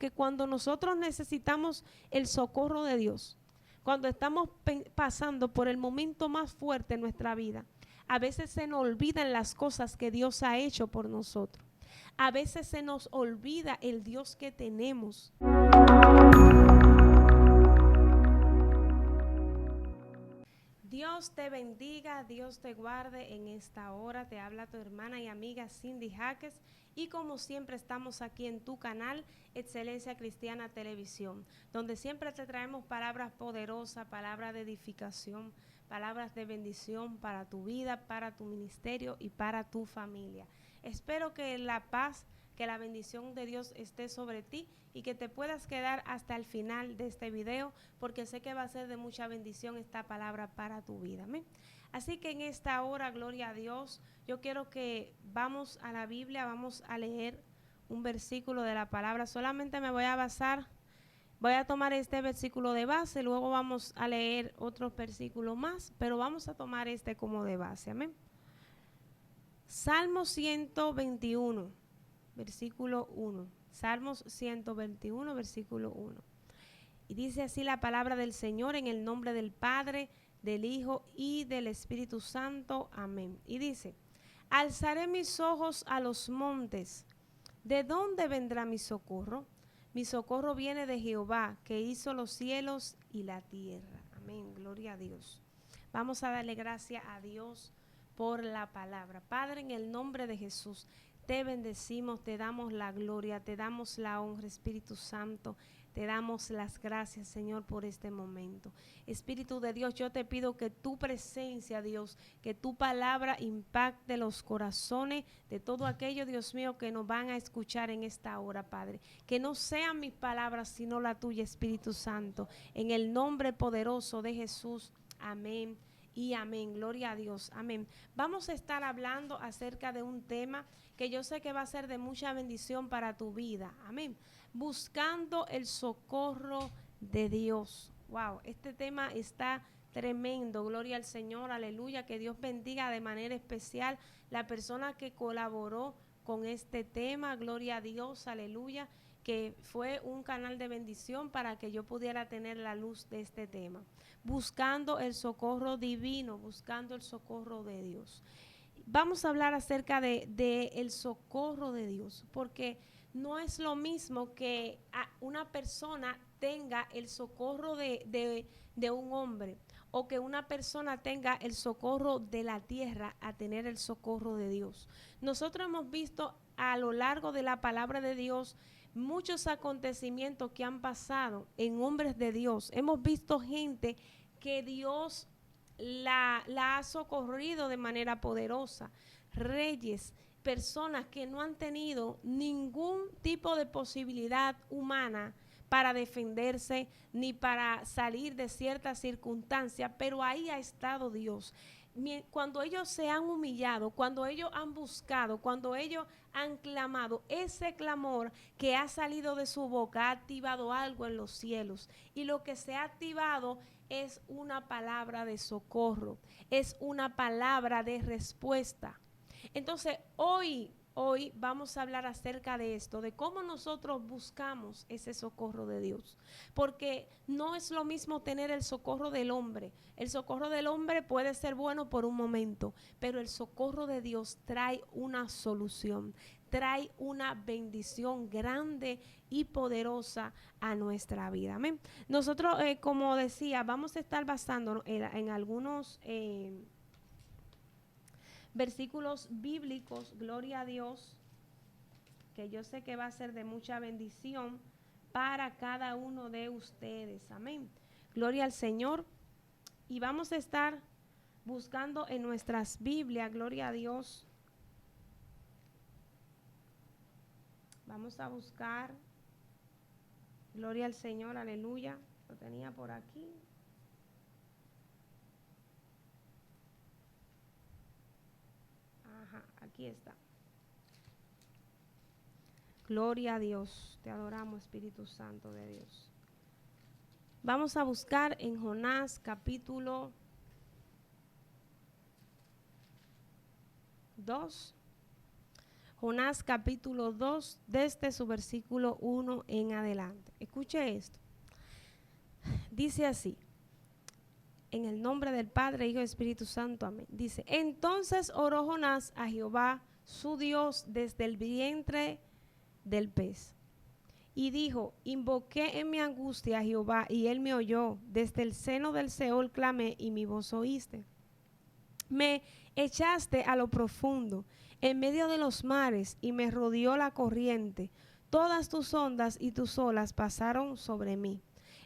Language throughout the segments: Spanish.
que cuando nosotros necesitamos el socorro de Dios, cuando estamos pasando por el momento más fuerte en nuestra vida, a veces se nos olvidan las cosas que Dios ha hecho por nosotros. A veces se nos olvida el Dios que tenemos. Dios te bendiga, Dios te guarde en esta hora. Te habla tu hermana y amiga Cindy Jaques y como siempre estamos aquí en tu canal Excelencia Cristiana Televisión, donde siempre te traemos palabras poderosas, palabras de edificación, palabras de bendición para tu vida, para tu ministerio y para tu familia. Espero que la paz, que la bendición de Dios esté sobre ti y que te puedas quedar hasta el final de este video, porque sé que va a ser de mucha bendición esta palabra para tu vida. ¿Amén? Así que en esta hora, gloria a Dios, yo quiero que vamos a la Biblia, vamos a leer un versículo de la palabra. Solamente me voy a tomar este versículo de base, luego vamos a leer otros versículos más, pero vamos a tomar este como de base. Amén. Salmo 121, versículo 1. Salmos 121, versículo 1. Y dice así la palabra del Señor en el nombre del Padre, del Hijo y del Espíritu Santo. Amén. Y dice, alzaré mis ojos a los montes. ¿De dónde vendrá mi socorro? Mi socorro viene de Jehová, que hizo los cielos y la tierra. Amén. Gloria a Dios. Vamos a darle gracias a Dios por la palabra. Padre, en el nombre de Jesús, te bendecimos, te damos la gloria, te damos la honra, Espíritu Santo. Te damos las gracias, Señor, por este momento. Espíritu de Dios, yo te pido que tu presencia, Dios, que tu palabra impacte los corazones de todo aquello, Dios mío, que nos van a escuchar en esta hora, Padre. Que no sean mis palabras, sino la tuya, Espíritu Santo. En el nombre poderoso de Jesús. Amén y amén. Gloria a Dios. Amén. Vamos a estar hablando acerca de un tema que yo sé que va a ser de mucha bendición para tu vida. Amén. Buscando el socorro de Dios. Wow, este tema está tremendo. Gloria al Señor, aleluya. Que Dios bendiga de manera especial la persona que colaboró con este tema. Gloria a Dios, aleluya. Que fue un canal de bendición para que yo pudiera tener la luz de este tema. Buscando el socorro divino, buscando el socorro de Dios. Vamos a hablar acerca de el socorro de Dios, porque no es lo mismo que una persona tenga el socorro de un hombre o que una persona tenga el socorro de la tierra a tener el socorro de Dios. Nosotros hemos visto a lo largo de la palabra de Dios muchos acontecimientos que han pasado en hombres de Dios. Hemos visto gente que Dios la ha socorrido de manera poderosa, reyes, personas que no han tenido ningún tipo de posibilidad humana para defenderse ni para salir de ciertas circunstancias, pero ahí ha estado Dios. Cuando ellos se han humillado, cuando ellos han buscado, cuando ellos han clamado, ese clamor que ha salido de su boca ha activado algo en los cielos, y lo que se ha activado es una palabra de socorro, es una palabra de respuesta. Entonces, hoy vamos a hablar acerca de esto, de cómo nosotros buscamos ese socorro de Dios. Porque no es lo mismo tener el socorro del hombre. El socorro del hombre puede ser bueno por un momento, pero el socorro de Dios trae una solución, trae una bendición grande y poderosa a nuestra vida. Amén. Nosotros, como decía, vamos a estar basándonos en algunos versículos bíblicos, gloria a Dios, que yo sé que va a ser de mucha bendición para cada uno de ustedes. Amén. Gloria al Señor. Y vamos a estar buscando en nuestras Biblias, gloria a Dios. Vamos a buscar, gloria al Señor, aleluya. Lo tenía por aquí. Ajá, aquí está. Gloria a Dios, te adoramos, Espíritu Santo de Dios. Vamos a buscar en Jonás capítulo 2. Jonás capítulo 2, desde su versículo 1 en adelante. Escuche esto. Dice así, en el nombre del Padre, Hijo y Espíritu Santo, amén. Dice, entonces oró Jonás a Jehová, su Dios, desde el vientre del pez. Y dijo, invoqué en mi angustia a Jehová, y él me oyó. Desde el seno del Seol clamé, y mi voz oíste. Me echaste a lo profundo, en medio de los mares, y me rodeó la corriente. Todas tus ondas y tus olas pasaron sobre mí.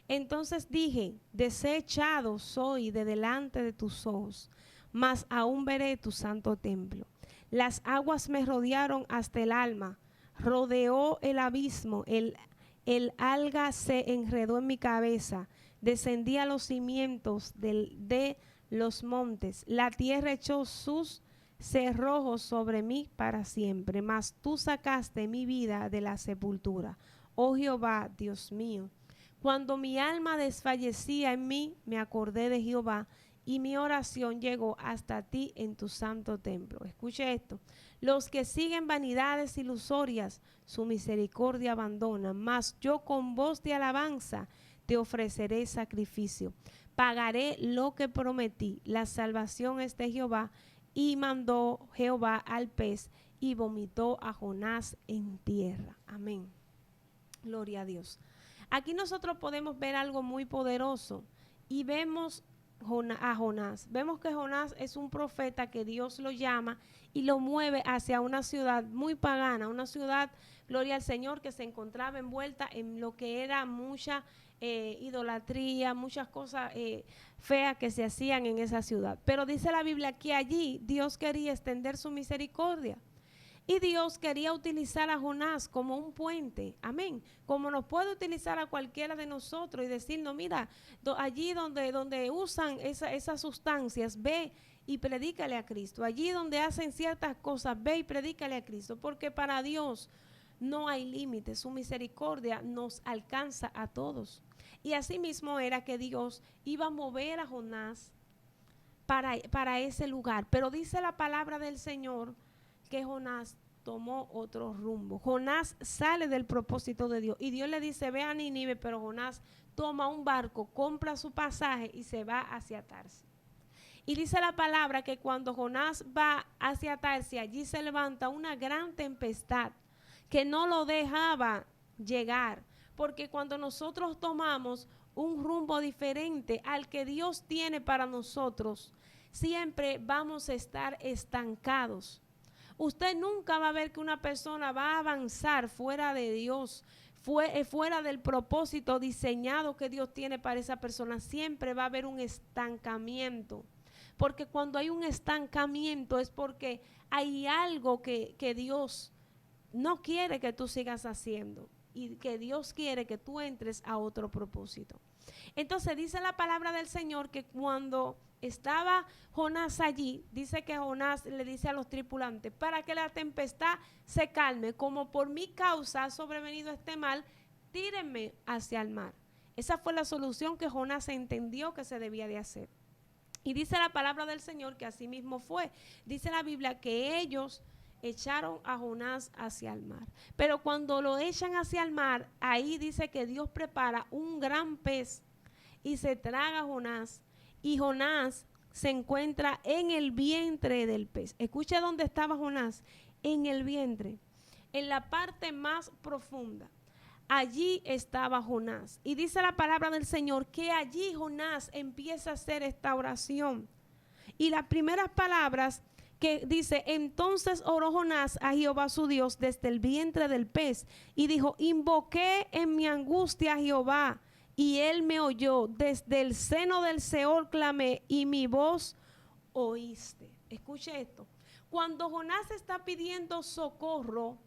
Entonces dije, desechado soy de delante de tus ojos, mas aún veré tu santo templo. Las aguas me rodearon hasta el alma, rodeó el abismo, el alga se enredó en mi cabeza, descendí a los cimientos de los montes, la tierra echó sus cerrojos sobre mí para siempre, mas tú sacaste mi vida de la sepultura, oh Jehová, Dios mío. Cuando mi alma desfallecía en mí, me acordé de Jehová, y mi oración llegó hasta ti en tu santo templo. Escuche esto. Los que siguen vanidades ilusorias, su misericordia abandonan, mas yo con voz de alabanza te ofreceré sacrificio. Pagaré lo que prometí. La salvación es de Jehová. Y mandó Jehová al pez y vomitó a Jonás en tierra. Amén. Gloria a Dios. Aquí nosotros podemos ver algo muy poderoso y vemos a Jonás. Vemos que Jonás es un profeta que Dios lo llama y lo mueve hacia una ciudad muy pagana, una ciudad, gloria al Señor, que se encontraba envuelta en lo que era mucha idolatría, muchas cosas feas que se hacían en esa ciudad. Pero dice la Biblia que allí Dios quería extender su misericordia. Y Dios quería utilizar a Jonás como un puente, amén, como nos puede utilizar a cualquiera de nosotros y decirnos, mira, allí donde usan esas sustancias, ve y predícale a Cristo. Allí donde hacen ciertas cosas, ve y predícale a Cristo, porque para Dios no hay límites, su misericordia nos alcanza a todos. Y así mismo era que Dios iba a mover a Jonás para ese lugar, pero dice la palabra del Señor que Jonás tomó otro rumbo. Jonás sale del propósito de Dios y Dios le dice, ve a Nínive, pero Jonás toma un barco, compra su pasaje y se va hacia Tarsis. Y dice la palabra que cuando Jonás va hacia Tarsis, allí se levanta una gran tempestad que no lo dejaba llegar, porque cuando nosotros tomamos un rumbo diferente al que Dios tiene para nosotros, siempre vamos a estar estancados. Usted nunca va a ver que una persona va a avanzar fuera de Dios, fuera del propósito diseñado que Dios tiene para esa persona. Siempre va a haber un estancamiento. Porque cuando hay un estancamiento es porque hay algo que Dios no quiere que tú sigas haciendo y que Dios quiere que tú entres a otro propósito. Entonces dice la palabra del Señor que cuando estaba Jonás allí, dice que Jonás le dice a los tripulantes, para que la tempestad se calme, como por mi causa ha sobrevenido este mal, tírenme hacia el mar. Esa fue la solución que Jonás entendió que se debía de hacer. Y dice la palabra del Señor que así mismo fue. Dice la Biblia que ellos echaron a Jonás hacia el mar. Pero cuando lo echan hacia el mar, ahí dice que Dios prepara un gran pez y se traga a Jonás. Y Jonás se encuentra en el vientre del pez. Escucha dónde estaba Jonás, en el vientre, en la parte más profunda. Allí estaba Jonás. Y dice la palabra del Señor que allí Jonás empieza a hacer esta oración. Y las primeras palabras que dice, entonces oró Jonás a Jehová su Dios desde el vientre del pez y dijo, invoqué en mi angustia a Jehová y él me oyó, desde el seno del Seol clamé y mi voz oíste. Escuche esto, cuando Jonás está pidiendo socorro,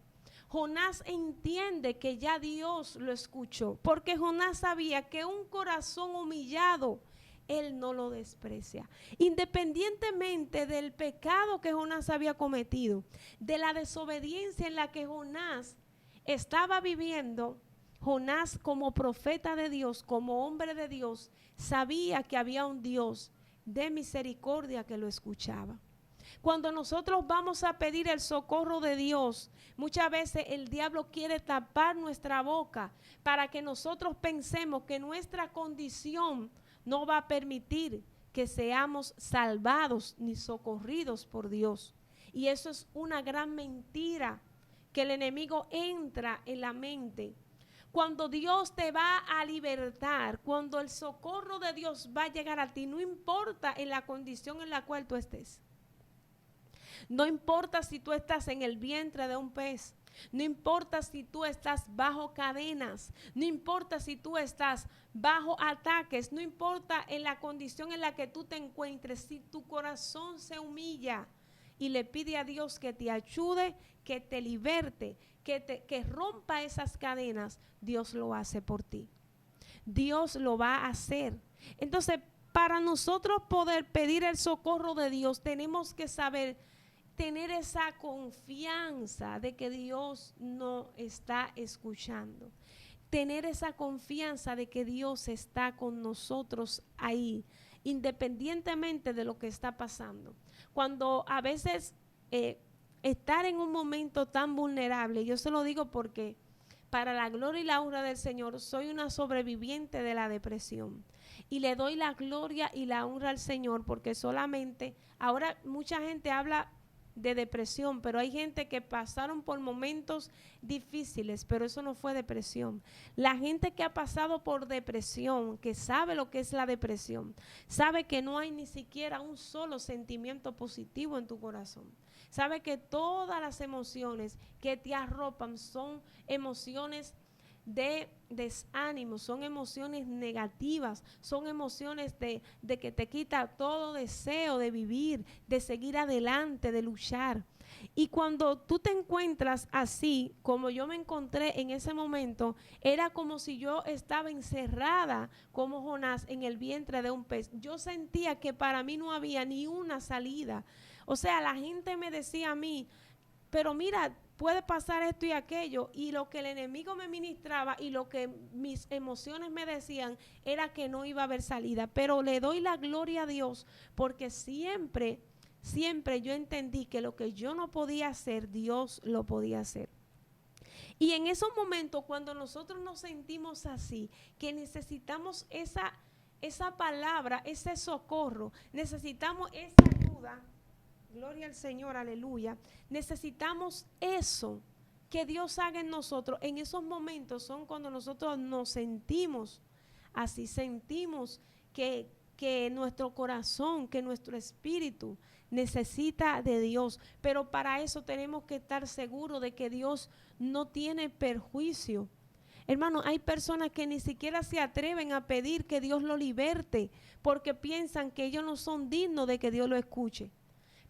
Jonás entiende que ya Dios lo escuchó, porque Jonás sabía que un corazón humillado Él no lo desprecia. Independientemente del pecado que Jonás había cometido, de la desobediencia en la que Jonás estaba viviendo, Jonás como profeta de Dios, como hombre de Dios, sabía que había un Dios de misericordia que lo escuchaba. Cuando nosotros vamos a pedir el socorro de Dios, muchas veces el diablo quiere tapar nuestra boca para que nosotros pensemos que nuestra condición no va a permitir que seamos salvados ni socorridos por Dios. Y eso es una gran mentira que el enemigo entra en la mente. Cuando Dios te va a libertar, cuando el socorro de Dios va a llegar a ti, no importa en la condición en la cual tú estés. No importa si tú estás en el vientre de un pez, no importa si tú estás bajo cadenas, no importa si tú estás bajo ataques, no importa en la condición en la que tú te encuentres, si tu corazón se humilla y le pide a Dios que te ayude, que te liberte, que rompa esas cadenas, Dios lo hace por ti. Dios lo va a hacer. Entonces, para nosotros poder pedir el socorro de Dios, tenemos que saber tener esa confianza de que Dios nos está escuchando. Tener esa confianza de que Dios está con nosotros ahí, independientemente de lo que está pasando. Cuando a veces estar en un momento tan vulnerable, yo se lo digo porque para la gloria y la honra del Señor, soy una sobreviviente de la depresión. Y le doy la gloria y la honra al Señor porque solamente, ahora mucha gente habla de depresión, pero hay gente que pasaron por momentos difíciles, pero eso no fue depresión. La gente que ha pasado por depresión, que sabe lo que es la depresión, sabe que no hay ni siquiera un solo sentimiento positivo en tu corazón. Sabe que todas las emociones que te arropan son emociones de desánimo, son emociones negativas, son emociones de que te quita todo deseo de vivir, de seguir adelante, de luchar. Y cuando tú te encuentras así, como yo me encontré en ese momento, era como si yo estaba encerrada como Jonás en el vientre de un pez. Yo sentía que para mí no había ni una salida. O sea, la gente me decía a mí, pero mira, puede pasar esto y aquello, y lo que el enemigo me ministraba y lo que mis emociones me decían era que no iba a haber salida, pero le doy la gloria a Dios porque siempre yo entendí que lo que yo no podía hacer, Dios lo podía hacer. Y en esos momentos cuando nosotros nos sentimos así, que necesitamos esa palabra, ese socorro, necesitamos esa ayuda, gloria al Señor, aleluya. Necesitamos eso que Dios haga en nosotros. En esos momentos son cuando nosotros nos sentimos así, sentimos que nuestro corazón, que nuestro espíritu necesita de Dios. Pero para eso tenemos que estar seguros de que Dios no tiene perjuicio. Hermano, hay personas que ni siquiera se atreven a pedir que Dios lo liberte porque piensan que ellos no son dignos de que Dios lo escuche.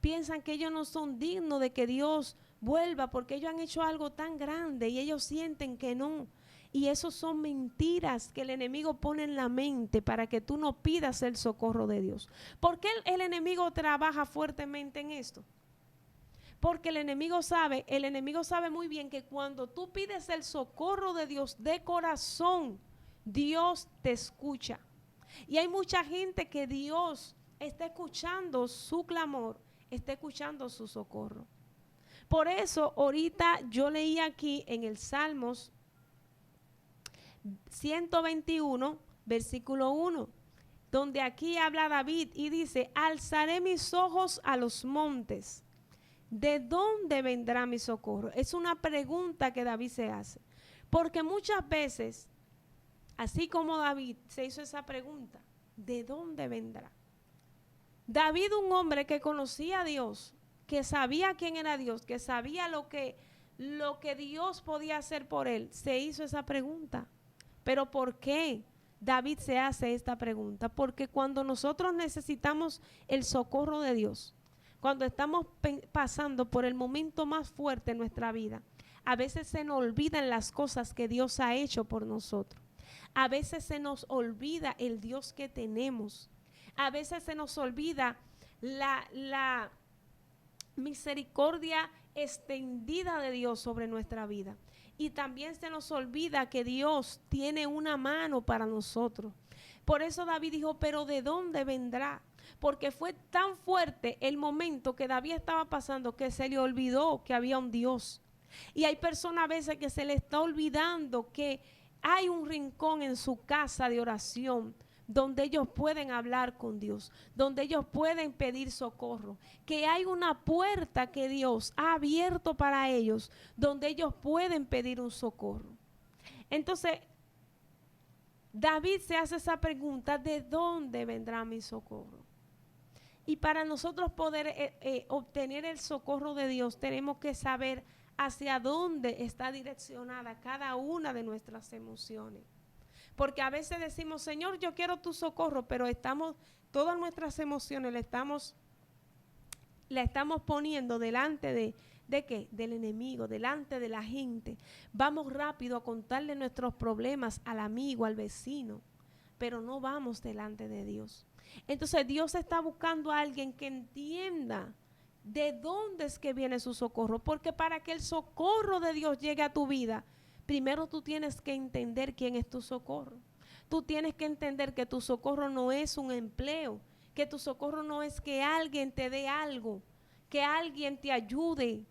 Piensan que ellos no son dignos de que Dios vuelva porque ellos han hecho algo tan grande y ellos sienten que no. Y eso son mentiras que el enemigo pone en la mente para que tú no pidas el socorro de Dios. ¿Por qué el enemigo trabaja fuertemente en esto? Porque el enemigo sabe muy bien que cuando tú pides el socorro de Dios de corazón, Dios te escucha. Y hay mucha gente que Dios está escuchando su clamor, está escuchando su socorro. Por eso ahorita yo leí aquí en el Salmos 121, versículo 1, donde aquí habla David y dice, alzaré mis ojos a los montes, ¿de dónde vendrá mi socorro? Es una pregunta que David se hace, porque muchas veces, así como David se hizo esa pregunta, ¿de dónde vendrá? David, un hombre que conocía a Dios, que sabía quién era Dios, que sabía lo que Dios podía hacer por él, se hizo esa pregunta. ¿Pero por qué David se hace esta pregunta? Porque cuando nosotros necesitamos el socorro de Dios, cuando estamos pasando por el momento más fuerte en nuestra vida, a veces se nos olvidan las cosas que Dios ha hecho por nosotros. A veces se nos olvida el Dios que tenemos. A veces se nos olvida la misericordia extendida de Dios sobre nuestra vida. Y también se nos olvida que Dios tiene una mano para nosotros. Por eso David dijo, pero ¿de dónde vendrá? porque fue tan fuerte el momento que David estaba pasando que se le olvidó que había un Dios. Y hay personas a veces que se le está olvidando que hay un rincón en su casa de oración donde ellos pueden hablar con Dios, donde ellos pueden pedir socorro, que hay una puerta que Dios ha abierto para ellos, donde ellos pueden pedir un socorro. Entonces, David se hace esa pregunta: ¿de dónde vendrá mi socorro? Y para nosotros poder obtener el socorro de Dios, tenemos que saber hacia dónde está direccionada cada una de nuestras emociones. Porque a veces decimos: Señor, yo quiero tu socorro, pero todas nuestras emociones la estamos poniendo delante ¿de qué? Del enemigo, delante de la gente. Vamos rápido a contarle nuestros problemas al amigo, al vecino, pero no vamos delante de Dios. Entonces Dios está buscando a alguien que entienda de dónde es que viene su socorro, porque para que el socorro de Dios llegue a tu vida, primero tú tienes que entender quién es tu socorro. Tú tienes que entender que tu socorro no es un empleo, que tu socorro no es que alguien te dé algo, que alguien te ayude.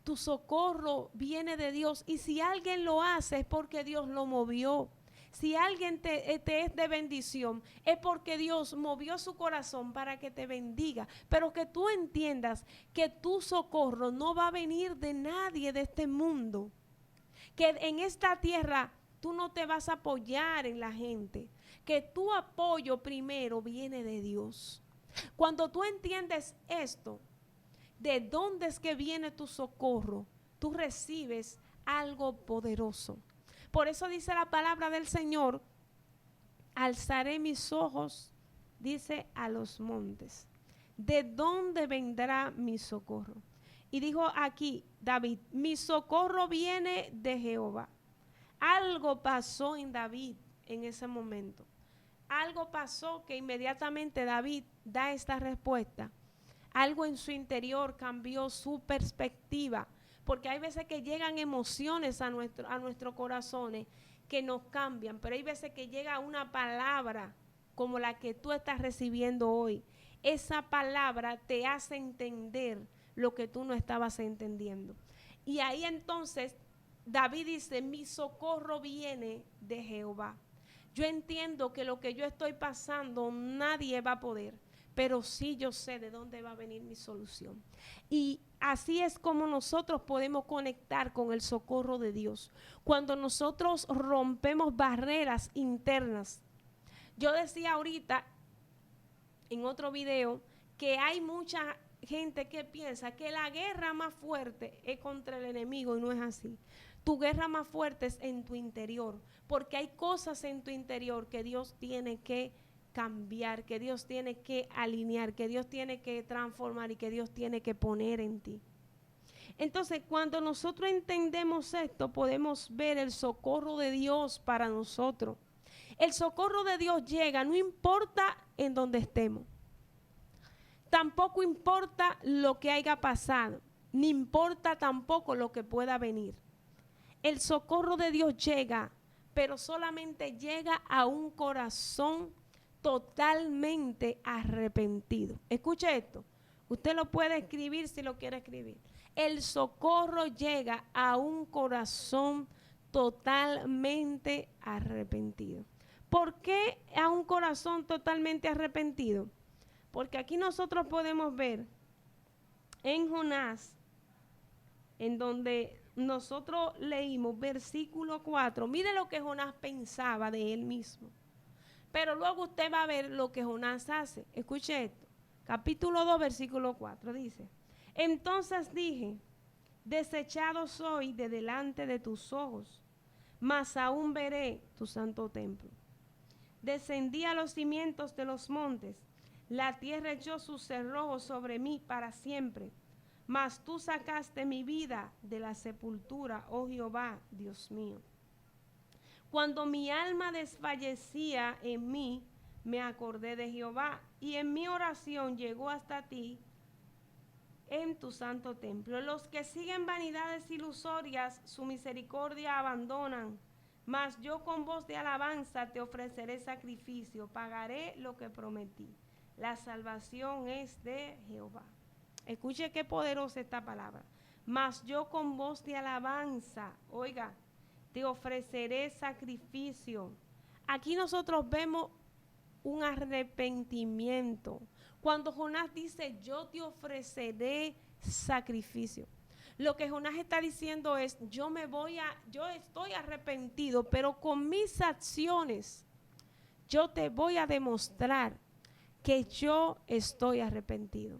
Tu socorro viene de Dios, y si alguien lo hace es porque Dios lo movió. Si alguien te es de bendición, es porque Dios movió su corazón para que te bendiga. Pero que tú entiendas que tu socorro no va a venir de nadie de este mundo. Que en esta tierra tú no te vas a apoyar en la gente. Que tu apoyo primero viene de Dios. Cuando tú entiendes esto, de dónde es que viene tu socorro, tú recibes algo poderoso. Por eso dice la palabra del Señor: alzaré mis ojos, dice, a los montes. ¿De dónde vendrá mi socorro? Y dijo aquí David: mi socorro viene de Jehová. Algo pasó en David en ese momento. Algo pasó que inmediatamente David da esta respuesta. Algo en su interior cambió su perspectiva. Porque hay veces que llegan emociones a nuestros corazones que nos cambian, pero hay veces que llega una palabra como la que tú estás recibiendo hoy. Esa palabra te hace entender lo que tú no estabas entendiendo. Y ahí entonces David dice: mi socorro viene de Jehová. Yo entiendo que lo que yo estoy pasando nadie va a poder, pero sí yo sé de dónde va a venir mi solución. Y así es como nosotros podemos conectar con el socorro de Dios. Cuando nosotros rompemos barreras internas. Yo decía ahorita en otro video que hay mucha gente que piensa que la guerra más fuerte es contra el enemigo, y no es así. Tu guerra más fuerte es en tu interior, porque hay cosas en tu interior que Dios tiene que cambiar, que Dios tiene que alinear, que Dios tiene que transformar y que Dios tiene que poner en ti. Entonces, cuando nosotros entendemos esto, podemos ver el socorro de Dios para nosotros. El socorro de Dios llega, no importa en dónde estemos. Tampoco importa lo que haya pasado, ni importa tampoco lo que pueda venir. El socorro de Dios llega, pero solamente llega a un corazón totalmente arrepentido. Escuche esto. Usted lo puede escribir si lo quiere escribir. El socorro llega a un corazón totalmente arrepentido. ¿Por qué a un corazón totalmente arrepentido? Porque aquí nosotros podemos ver en Jonás, en donde nosotros leímos versículo 4, mire lo que Jonás pensaba de él mismo. Pero luego usted va a ver lo que Jonás hace. Escuche esto. Capítulo 2, versículo 4 dice: entonces dije: desechado soy de delante de tus ojos, mas aún veré tu santo templo. Descendí a los cimientos de los montes, la tierra echó sus cerrojos sobre mí para siempre. Mas tú sacaste mi vida de la sepultura, oh Jehová, Dios mío. Cuando mi alma desfallecía en mí, me acordé de Jehová, y en mi oración llegó hasta ti en tu santo templo. Los que siguen vanidades ilusorias, su misericordia abandonan, mas yo con voz de alabanza te ofreceré sacrificio, pagaré lo que prometí. La salvación es de Jehová. Escuche qué poderosa esta palabra. Mas yo con voz de alabanza, oiga, te ofreceré sacrificio. Aquí nosotros vemos un arrepentimiento. Cuando Jonás dice, yo te ofreceré sacrificio. Lo que Jonás está diciendo es, yo estoy arrepentido, pero con mis acciones, yo te voy a demostrar que yo estoy arrepentido.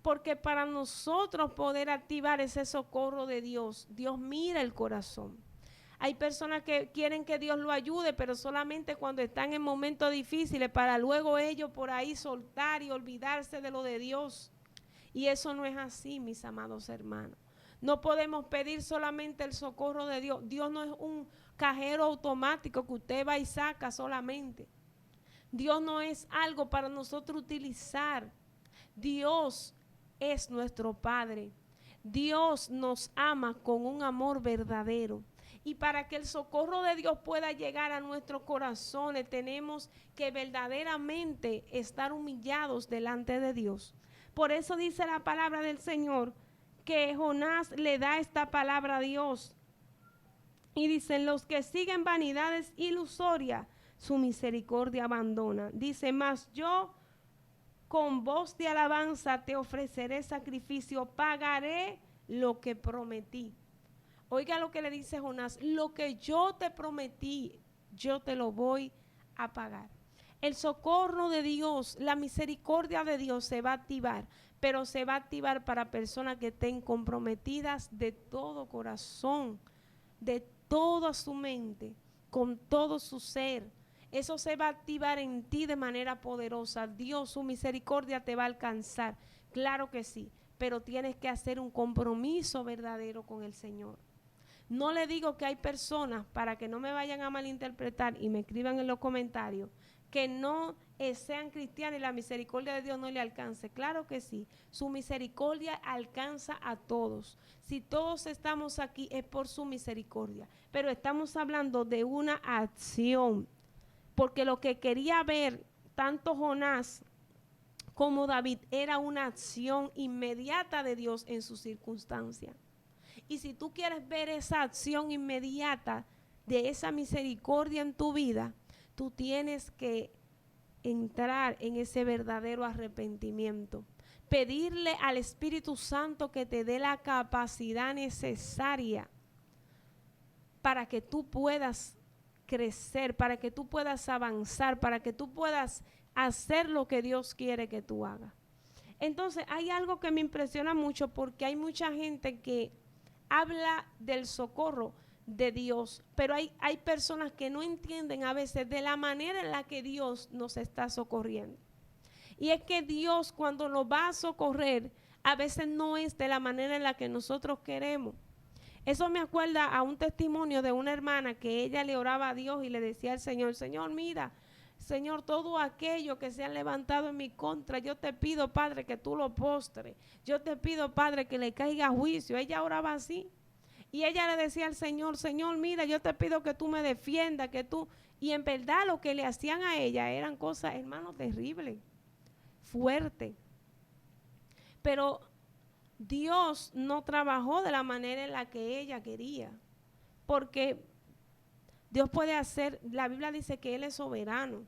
Porque para nosotros poder activar ese socorro de Dios, Dios mira el corazón. Hay personas que quieren que Dios lo ayude, pero solamente cuando están en momentos difíciles para luego ellos por ahí soltar y olvidarse de lo de Dios. Y eso no es así, mis amados hermanos. No podemos pedir solamente el socorro de Dios. Dios no es un cajero automático que usted va y saca solamente. Dios no es algo para nosotros utilizar. Dios es nuestro Padre. Dios nos ama con un amor verdadero. Y para que el socorro de Dios pueda llegar a nuestros corazones, tenemos que verdaderamente estar humillados delante de Dios. Por eso dice la palabra del Señor que Jonás le da esta palabra a Dios. Y dicen, los que siguen vanidades ilusorias, su misericordia abandona. Dice, mas yo con voz de alabanza te ofreceré sacrificio, pagaré lo que prometí. Oiga lo que le dice Jonás, lo que yo te prometí, yo te lo voy a pagar. El socorro de Dios, la misericordia de Dios se va a activar, pero se va a activar para personas que estén comprometidas de todo corazón, de toda su mente, con todo su ser. Eso se va a activar en ti de manera poderosa. Dios, su misericordia te va a alcanzar. Claro que sí, pero tienes que hacer un compromiso verdadero con el Señor. No le digo que hay personas, para que no me vayan a malinterpretar y me escriban en los comentarios, que no sean cristianos y la misericordia de Dios no le alcance. Claro que sí, su misericordia alcanza a todos. Si todos estamos aquí es por su misericordia, pero estamos hablando de una acción, porque lo que quería ver tanto Jonás como David era una acción inmediata de Dios en su circunstancia. Y si tú quieres ver esa acción inmediata de esa misericordia en tu vida, tú tienes que entrar en ese verdadero arrepentimiento. Pedirle al Espíritu Santo que te dé la capacidad necesaria para que tú puedas crecer, para que tú puedas avanzar, para que tú puedas hacer lo que Dios quiere que tú hagas. Entonces, hay algo que me impresiona mucho porque hay mucha gente que habla del socorro de Dios, pero hay personas que no entienden a veces de la manera en la que Dios nos está socorriendo. Y es que Dios, cuando nos va a socorrer, a veces no es de la manera en la que nosotros queremos. Eso me acuerda a un testimonio de una hermana que ella le oraba a Dios y le decía al Señor, Señor, mira, Señor, todo aquello que se ha levantado en mi contra, yo te pido, Padre, que tú lo postres. Yo te pido, Padre, que le caiga juicio. Ella oraba así. Y ella le decía al Señor, Señor, mira, yo te pido que tú me defiendas, que tú... Y en verdad lo que le hacían a ella eran cosas, hermano, terribles, fuertes. Pero Dios no trabajó de la manera en la que ella quería. Porque Dios puede hacer, la Biblia dice que Él es soberano.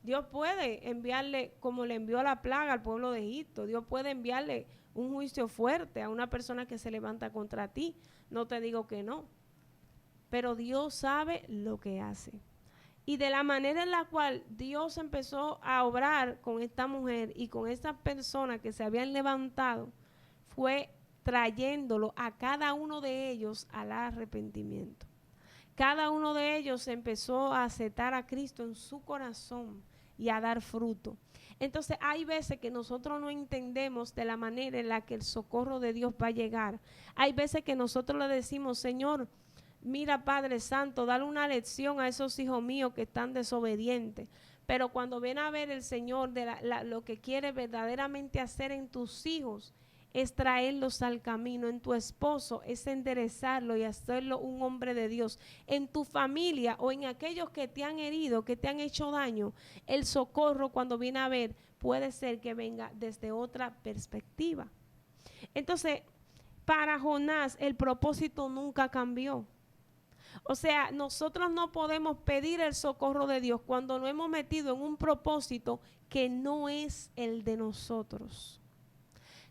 Dios puede enviarle, como le envió la plaga al pueblo de Egipto, Dios puede enviarle un juicio fuerte a una persona que se levanta contra ti. No te digo que no, pero Dios sabe lo que hace. Y de la manera en la cual Dios empezó a obrar con esta mujer y con estas personas que se habían levantado, fue trayéndolo a cada uno de ellos al arrepentimiento. Cada uno de ellos empezó a aceptar a Cristo en su corazón y a dar fruto. Entonces hay veces que nosotros no entendemos de la manera en la que el socorro de Dios va a llegar. Hay veces que nosotros le decimos, Señor, mira Padre Santo, dale una lección a esos hijos míos que están desobedientes. Pero cuando viene a ver el Señor de lo que quiere verdaderamente hacer en tus hijos, es traerlos al camino. En tu esposo es enderezarlo y hacerlo un hombre de Dios. En tu familia o en aquellos que te han herido, que te han hecho daño, el socorro cuando viene a ver puede ser que venga desde otra perspectiva. Entonces, para Jonás el propósito nunca cambió. O sea, nosotros no podemos pedir el socorro de Dios cuando nos hemos metido en un propósito que no es el de nosotros.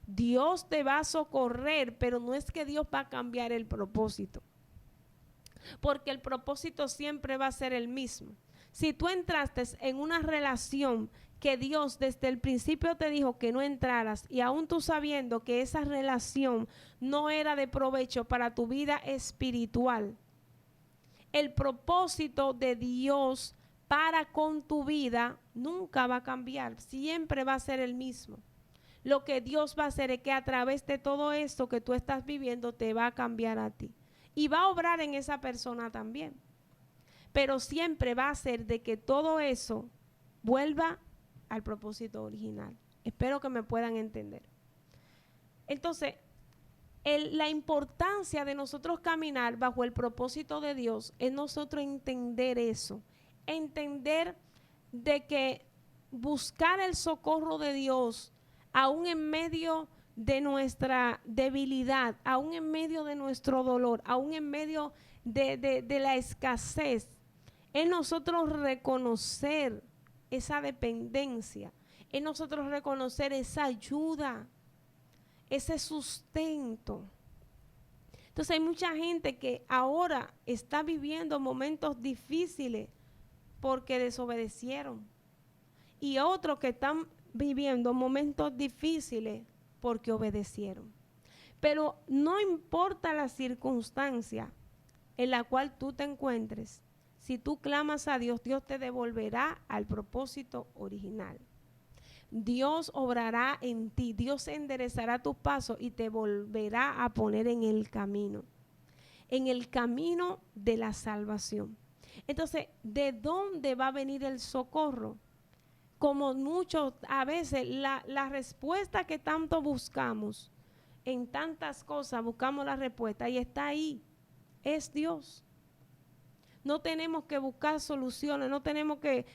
Dios te va a socorrer, pero no es que Dios va a cambiar el propósito, porque el propósito siempre va a ser el mismo. Si tú entraste en una relación que Dios desde el principio te dijo que no entraras, y aún tú sabiendo que esa relación no era de provecho para tu vida espiritual, el propósito de Dios para con tu vida nunca va a cambiar, siempre va a ser el mismo. Lo que Dios va a hacer es que a través de todo esto que tú estás viviendo te va a cambiar a ti y va a obrar en esa persona también, pero siempre va a ser de que todo eso vuelva al propósito original. Espero que me puedan entender. Entonces, la importancia de nosotros caminar bajo el propósito de Dios es nosotros entender eso, entender de que buscar el socorro de Dios aún en medio de nuestra debilidad, aún en medio de nuestro dolor, aún en medio de la escasez, es nosotros reconocer esa dependencia, es nosotros reconocer esa ayuda, ese sustento. Entonces hay mucha gente que ahora está viviendo momentos difíciles porque desobedecieron, y otros que están viviendo momentos difíciles porque obedecieron. Pero no importa la circunstancia en la cual tú te encuentres, si tú clamas a Dios, Dios te devolverá al propósito original. Dios obrará en ti, Dios enderezará tus pasos y te volverá a poner en el camino de la salvación. Entonces, ¿de dónde va a venir el socorro? Como muchos, a veces la respuesta que tanto buscamos, en tantas cosas buscamos la respuesta y está ahí, es Dios. No tenemos que buscar soluciones, no tenemos que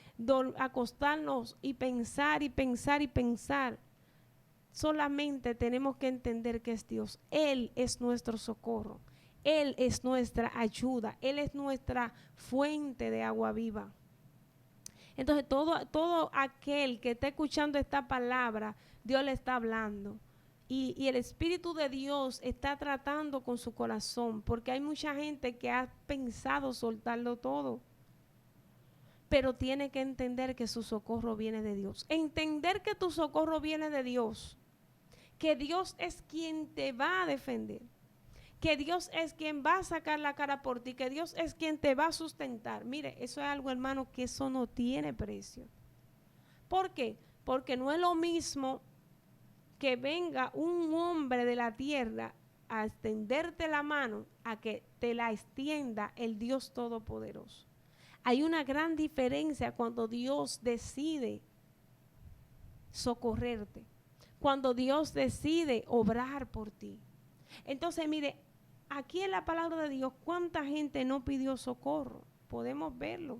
acostarnos y pensar y pensar y pensar. Solamente tenemos que entender que es Dios. Él es nuestro socorro, Él es nuestra ayuda, Él es nuestra fuente de agua viva. Entonces todo aquel que esté escuchando esta palabra, Dios le está hablando. Y el Espíritu de Dios está tratando con su corazón, porque hay mucha gente que ha pensado soltarlo todo, pero tiene que entender que su socorro viene de Dios. Entender que tu socorro viene de Dios, que Dios es quien te va a defender, que Dios es quien va a sacar la cara por ti, que Dios es quien te va a sustentar. Mire, eso es algo, hermano, que eso no tiene precio. ¿Por qué? Porque no es lo mismo que venga un hombre de la tierra a extenderte la mano a que te la extienda el Dios Todopoderoso. Hay una gran diferencia cuando Dios decide socorrerte, cuando Dios decide obrar por ti. Entonces, mire, aquí en la palabra de Dios, ¿cuánta gente no pidió socorro? Podemos verlo.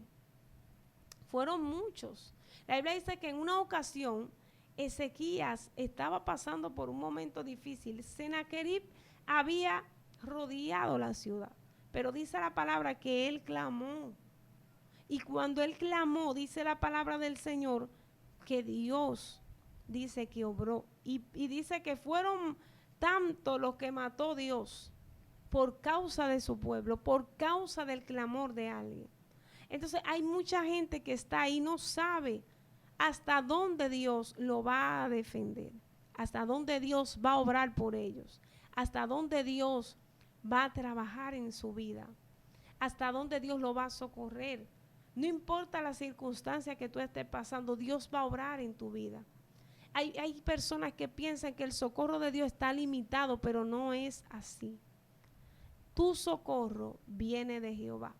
Fueron muchos. La Biblia dice que en una ocasión Ezequías estaba pasando por un momento difícil. Sennacherib había rodeado la ciudad, pero dice la palabra que él clamó. Y cuando él clamó, dice la palabra del Señor, que Dios dice que obró. Y dice que fueron tantos los que mató Dios por causa de su pueblo, por causa del clamor de alguien. Entonces hay mucha gente que está ahí, no sabe hasta dónde Dios lo va a defender, hasta dónde Dios va a obrar por ellos, hasta dónde Dios va a trabajar en su vida, hasta dónde Dios lo va a socorrer. No importa la circunstancia que tú estés pasando, Dios va a obrar en tu vida. Hay personas que piensan que el socorro de Dios está limitado, pero no es así. Tu socorro viene de Jehová.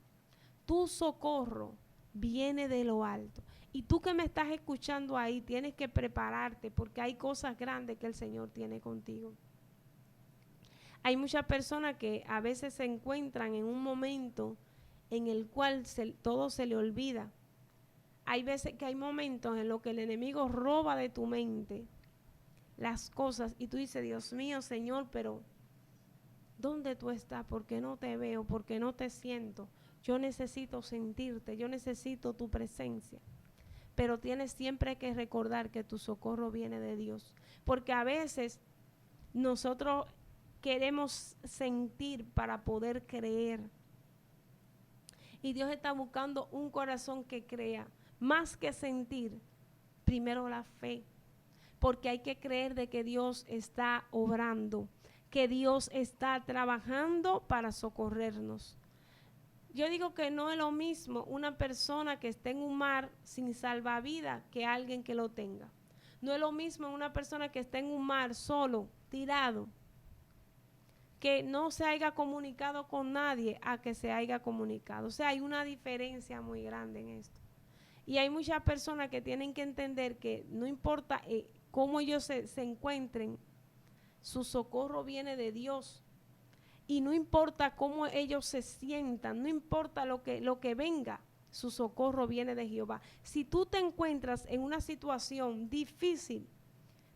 Tu socorro viene de lo alto. Y tú que me estás escuchando ahí, tienes que prepararte porque hay cosas grandes que el Señor tiene contigo. Hay muchas personas que a veces se encuentran en un momento en el cual todo se le olvida. Hay veces que hay momentos en los que el enemigo roba de tu mente las cosas y tú dices, Dios mío, Señor, pero ¿dónde tú estás? ¿Por qué no te veo? ¿Por qué no te siento? Yo necesito sentirte, yo necesito tu presencia. Pero tienes siempre que recordar que tu socorro viene de Dios. Porque a veces nosotros queremos sentir para poder creer. Y Dios está buscando un corazón que crea. Más que sentir, primero la fe. Porque hay que creer de que Dios está obrando, que Dios está trabajando para socorrernos. Yo digo que no es lo mismo una persona que esté en un mar sin salvavidas que alguien que lo tenga. No es lo mismo una persona que esté en un mar solo, tirado, que no se haya comunicado con nadie a que se haya comunicado. O sea, hay una diferencia muy grande en esto. Y hay muchas personas que tienen que entender que no importa cómo ellos se encuentren, su socorro viene de Dios. Y no importa cómo ellos se sientan, no importa lo que venga, su socorro viene de Jehová. Si tú te encuentras en una situación difícil,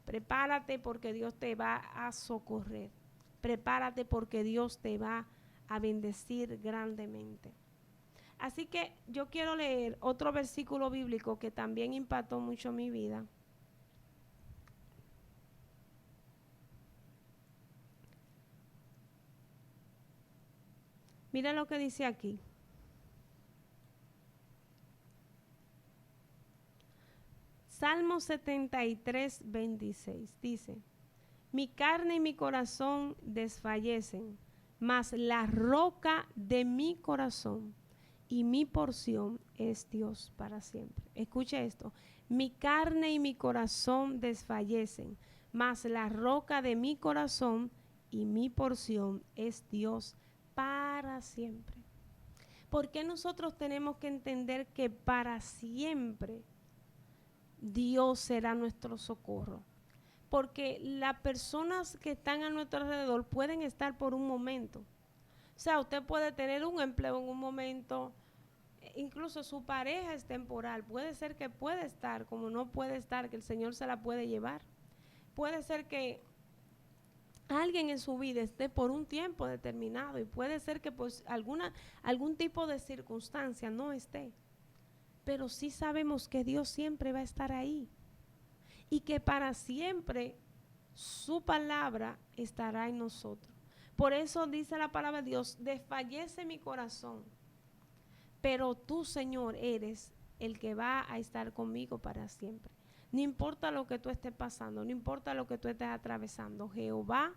prepárate porque Dios te va a socorrer. Prepárate porque Dios te va a bendecir grandemente. Así que yo quiero leer otro versículo bíblico que también impactó mucho mi vida. Mira lo que dice aquí. Salmo 73, 26. Dice, mi carne y mi corazón desfallecen, mas la roca de mi corazón y mi porción es Dios para siempre. Escuche esto. Mi carne y mi corazón desfallecen, mas la roca de mi corazón y mi porción es Dios para siempre. ¿Por qué nosotros tenemos que entender que para siempre Dios será nuestro socorro? Porque las personas que están a nuestro alrededor pueden estar por un momento. O sea, usted puede tener un empleo en un momento, incluso su pareja es temporal. Puede ser que puede estar, como no puede estar, que el Señor se la puede llevar. Puede ser que alguien en su vida esté por un tiempo determinado y puede ser que pues algún tipo de circunstancia no esté. Pero sí sabemos que Dios siempre va a estar ahí y que para siempre su palabra estará en nosotros. Por eso dice la palabra de Dios, desfallece mi corazón, pero tú, Señor, eres el que va a estar conmigo para siempre. No importa lo que tú estés pasando, no importa lo que tú estés atravesando, Jehová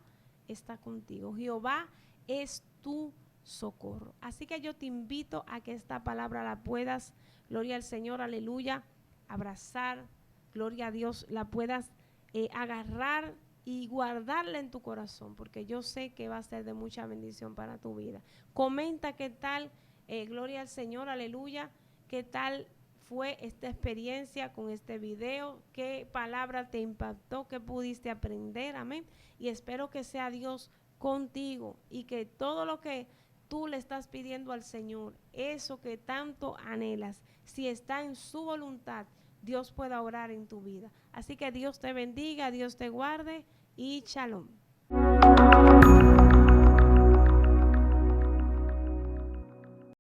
está contigo. Jehová es tu socorro. Así que yo te invito a que esta palabra la puedas, gloria al Señor, aleluya, abrazar, gloria a Dios, la puedas agarrar y guardarla en tu corazón, porque yo sé que va a ser de mucha bendición para tu vida. Comenta qué tal, gloria al Señor, aleluya, qué tal fue esta experiencia con este video, qué palabra te impactó, qué pudiste aprender, amén. Y espero que sea Dios contigo y que todo lo que tú le estás pidiendo al Señor, eso que tanto anhelas, si está en su voluntad, Dios pueda orar en tu vida. Así que Dios te bendiga, Dios te guarde y shalom.